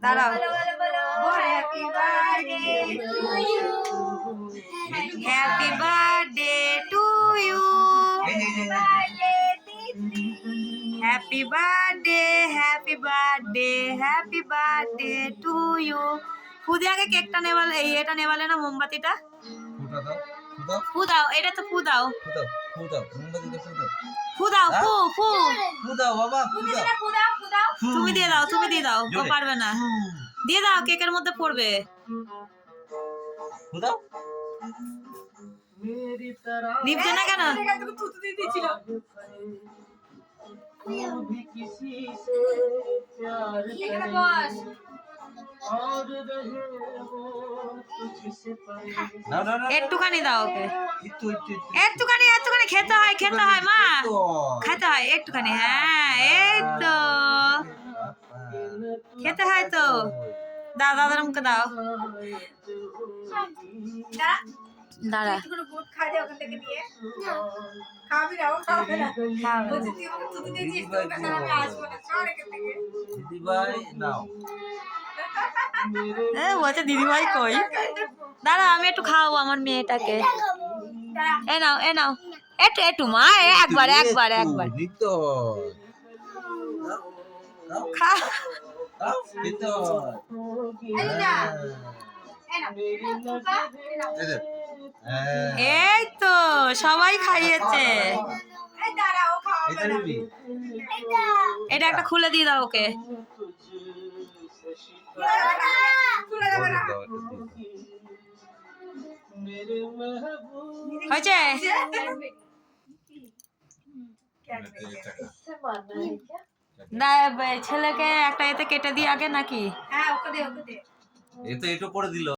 দাঁড়াও। Happy birthday to you, happy birthday to you, happy birthday, happy birthday, happy birthday to you. খুদে আগে কেকটা নেবালে, এটা নেবালে না মোমবাতিটা। ফু দাও, এটা তো ফু দাও, ফু দাও, ফু ফু ফু দাও বাবা, ফু দাও। তুমি দিয়ে দাও, তুমি দিয়ে দাও, ও পারবে না। দিয়ে দাও, কেকের মধ্যে পড়বে। ফু দাও। নিভছে না কেন? একটুখানি দাও ওকে, একটুখানি, একটুখানি খেতে হয়, খেতে হয় মা, খেতে হয় একটুখানি। হ্যাঁ এই তো খেতে হয় তো। দাও, দাদার মুখে দাও। দাঁড়া, দিদিভাই নাও। বলছে দিদিভাই কই। দাঁড়া, আমি একটু খাওয়াবো আমার মেয়েটাকে। এ নাও, এ নাও, একটু একটু মা, একবার একবার একবার খা। এই তো সবাই খাইয়েছে। এটা একটা খুলে দিয়ে দাও ওকে। হয়েছে? ছেলেকে একটা এতে কেটে দিয়ে আগে নাকি? এ তো এটা করে দিল।